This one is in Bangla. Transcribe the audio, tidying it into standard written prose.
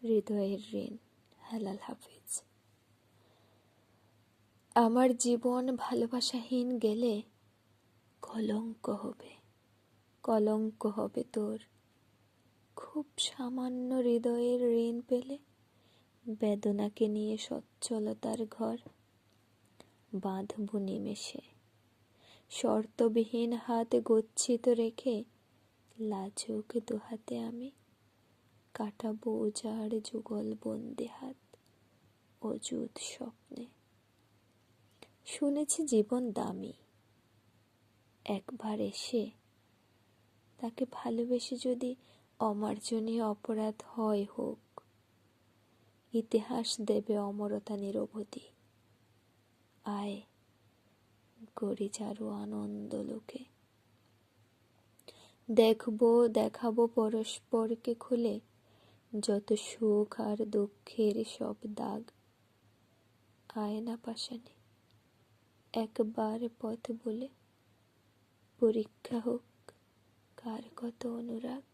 হৃদয়ের ঋণ। হেলাল হাফিজ। আমার জীবন ভালোবাসাহীন গেলে কলঙ্ক হবে, কলঙ্ক হবে তোর। খুব সামান্য হৃদয়ের ঋণ পেলে বেদনাকে নিয়ে সচ্ছলতার ঘর বাঁধব নিমেষে। শর্তবিহীন হাত গচ্ছিত রেখে লাজুক দুহাতে আমি কাটাবো উজাড় যুগল বন্দি হাত অযুত স্বপ্নে। শুনেছি জীবন দামি, একবার এসে তাকে ভালোবেসে যদি অমার্জনীয় অপরাধ হয় হোক, ইতিহাস দেবে অমরতা নিরবধি। আয় গড়ি চারু আনন্দ লোকে। দেখাবো পরস্পরকে খুলে যত সুখ আর দুঃখের সব দাগ। আয়না পাশানে একবার পথ বলে পরীক্ষা হোক কার কত অনুরাগ।